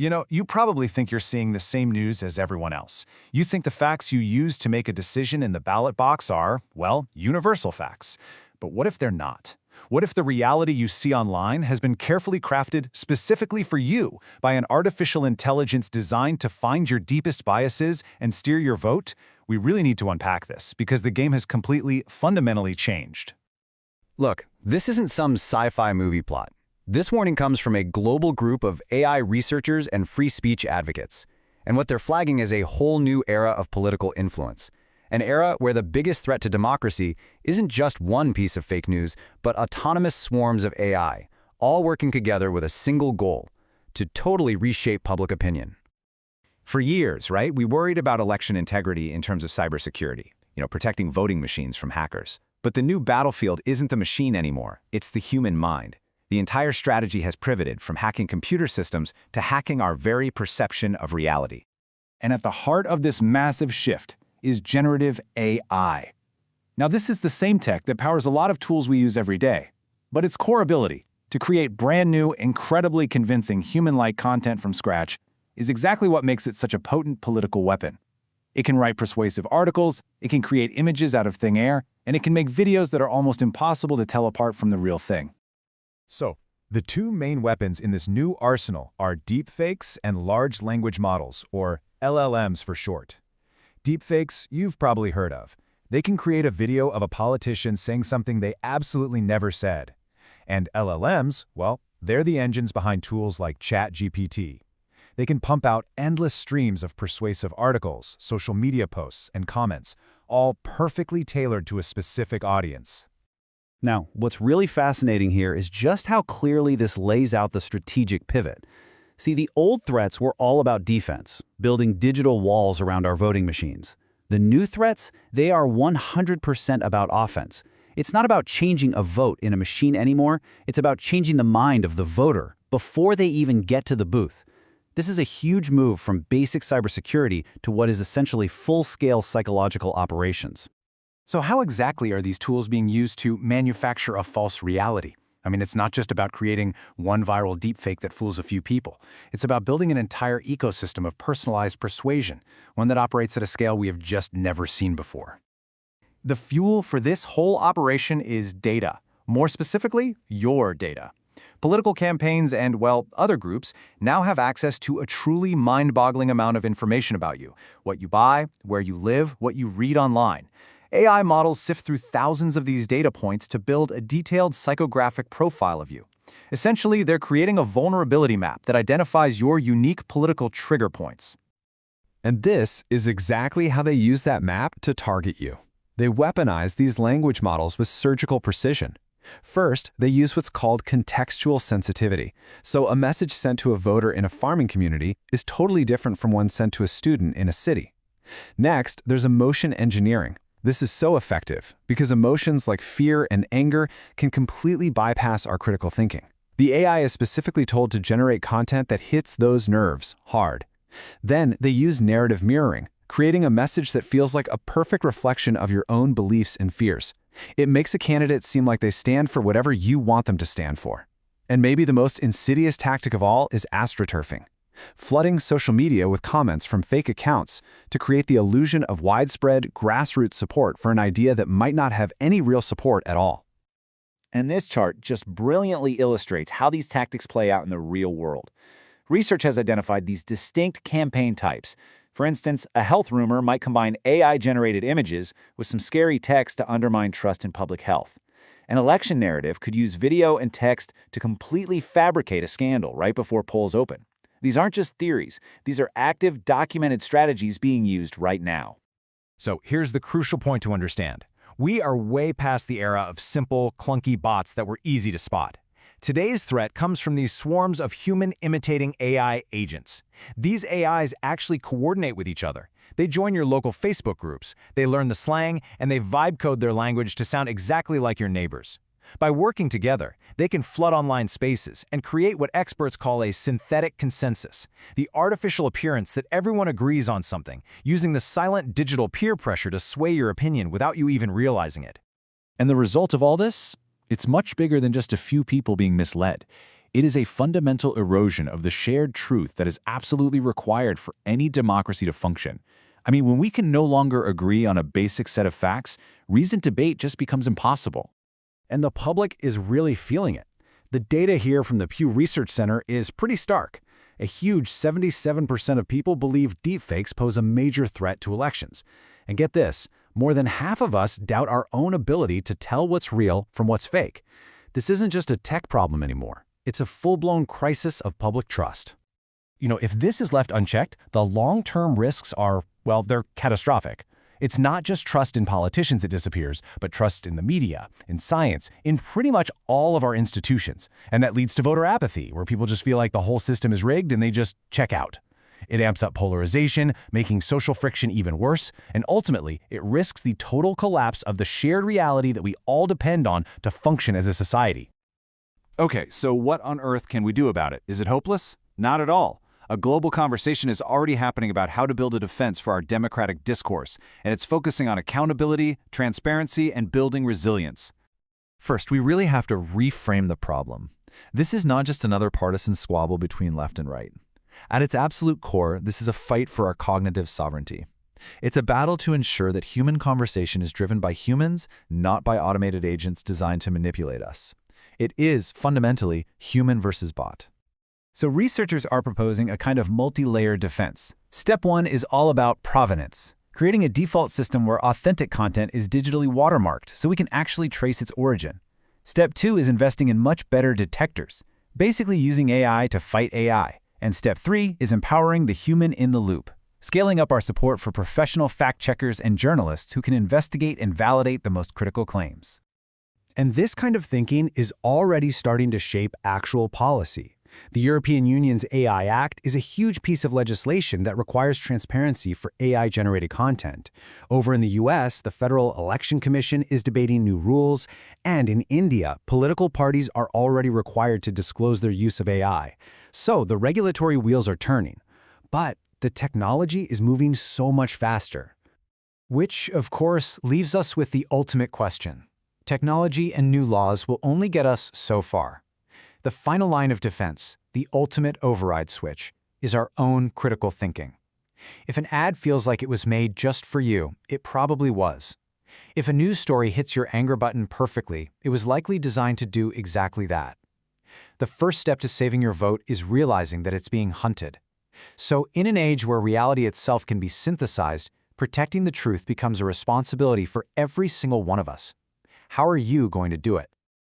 You probably think you're seeing the same news as everyone else. You think the facts you use to make a decision in the ballot box are, well, universal facts. But what if they're not? What if the reality you see online has been carefully crafted specifically for you by an artificial intelligence designed to find your deepest biases and steer your vote? We really need to unpack this because the game has completely, fundamentally changed. Look, this isn't some sci-fi movie plot. This warning comes from a global group of AI researchers and free speech advocates. And what they're flagging is a whole new era of political influence. An era where the biggest threat to democracy isn't just one piece of fake news, but autonomous swarms of AI, all working together with a single goal: to totally reshape public opinion. For years, right, we worried about election integrity in terms of cybersecurity, protecting voting machines from hackers. But the new battlefield isn't the machine anymore, it's the human mind. The entire strategy has pivoted from hacking computer systems to hacking our very perception of reality. And at the heart of this massive shift is generative AI. Now, this is the same tech that powers a lot of tools we use every day, but its core ability to create brand new, incredibly convincing human-like content from scratch is exactly what makes it such a potent political weapon. It can write persuasive articles, it can create images out of thin air, and it can make videos that are almost impossible to tell apart from the real thing. So, the two main weapons in this new arsenal are deepfakes and large language models, or LLMs for short. Deepfakes, you've probably heard of. They can create a video of a politician saying something they absolutely never said. And LLMs, well, they're the engines behind tools like ChatGPT. They can pump out endless streams of persuasive articles, social media posts, and comments, all perfectly tailored to a specific audience. Now, what's really fascinating here is just how clearly this lays out the strategic pivot. See, the old threats were all about defense, building digital walls around our voting machines. The new threats, they are 100% about offense. It's not about changing a vote in a machine anymore, it's about changing the mind of the voter before they even get to the booth. This is a huge move from basic cybersecurity to what is essentially full-scale psychological operations. So how exactly are these tools being used to manufacture a false reality? I mean, it's not just about creating one viral deepfake that fools a few people. It's about building an entire ecosystem of personalized persuasion, one that operates at a scale we have just never seen before. The fuel for this whole operation is data. More specifically, your data. Political campaigns and, well, other groups now have access to a truly mind-boggling amount of information about you: what you buy, where you live, what you read online. AI models sift through thousands of these data points to build a detailed psychographic profile of you. Essentially, they're creating a vulnerability map that identifies your unique political trigger points. And this is exactly how they use that map to target you. They weaponize these language models with surgical precision. First, they use what's called contextual sensitivity. So a message sent to a voter in a farming community is totally different from one sent to a student in a city. Next, there's emotion engineering. This is so effective because emotions like fear and anger can completely bypass our critical thinking. The AI is specifically told to generate content that hits those nerves hard. Then they use narrative mirroring, creating a message that feels like a perfect reflection of your own beliefs and fears. It makes a candidate seem like they stand for whatever you want them to stand for. And maybe the most insidious tactic of all is astroturfing, flooding social media with comments from fake accounts to create the illusion of widespread grassroots support for an idea that might not have any real support at all. And this chart just brilliantly illustrates how these tactics play out in the real world. Research has identified these distinct campaign types. For instance, a health rumor might combine AI-generated images with some scary text to undermine trust in public health. An election narrative could use video and text to completely fabricate a scandal right before polls open. These aren't just theories. These are active, documented strategies being used right now. So here's the crucial point to understand. We are way past the era of simple, clunky bots that were easy to spot. Today's threat comes from these swarms of human-imitating AI agents. These AIs actually coordinate with each other. They join your local Facebook groups, they learn the slang, and they vibe code their language to sound exactly like your neighbors. By working together, they can flood online spaces and create what experts call a synthetic consensus, the artificial appearance that everyone agrees on something, using the silent digital peer pressure to sway your opinion without you even realizing it. And the result of all this? It's much bigger than just a few people being misled. It is a fundamental erosion of the shared truth that is absolutely required for any democracy to function. I mean, when we can no longer agree on a basic set of facts, reasoned debate just becomes impossible. And the public is really feeling it. The data here from the Pew Research Center is pretty stark. A huge 77% of people believe deepfakes pose a major threat to elections. And get this, more than half of us doubt our own ability to tell what's real from what's fake. This isn't just a tech problem anymore. It's a full-blown crisis of public trust. If this is left unchecked, the long-term risks are, well, they're catastrophic. It's not just trust in politicians that disappears, but trust in the media, in science, in pretty much all of our institutions. And that leads to voter apathy, where people just feel like the whole system is rigged and they just check out. It amps up polarization, making social friction even worse, and ultimately, it risks the total collapse of the shared reality that we all depend on to function as a society. Okay, so what on earth can we do about it? Is it hopeless? Not at all. A global conversation is already happening about how to build a defense for our democratic discourse, and it's focusing on accountability, transparency, and building resilience. First, we really have to reframe the problem. This is not just another partisan squabble between left and right. At its absolute core, this is a fight for our cognitive sovereignty. It's a battle to ensure that human conversation is driven by humans, not by automated agents designed to manipulate us. It is, fundamentally, human versus bot. So researchers are proposing a kind of multi-layered defense. Step 1 is all about provenance, creating a default system where authentic content is digitally watermarked so we can actually trace its origin. Step 2 is investing in much better detectors, basically using AI to fight AI. And step 3 is empowering the human in the loop, scaling up our support for professional fact-checkers and journalists who can investigate and validate the most critical claims. And this kind of thinking is already starting to shape actual policy. The European Union's AI Act is a huge piece of legislation that requires transparency for AI-generated content. Over in the US, the Federal Election Commission is debating new rules, and in India, political parties are already required to disclose their use of AI. So the regulatory wheels are turning. But the technology is moving so much faster. Which, of course, leaves us with the ultimate question. Technology and new laws will only get us so far. The final line of defense, the ultimate override switch, is our own critical thinking. If an ad feels like it was made just for you, it probably was. If a news story hits your anger button perfectly, it was likely designed to do exactly that. The first step to saving your vote is realizing that it's being hunted. So in an age where reality itself can be synthesized, protecting the truth becomes a responsibility for every single one of us. How are you going to do it?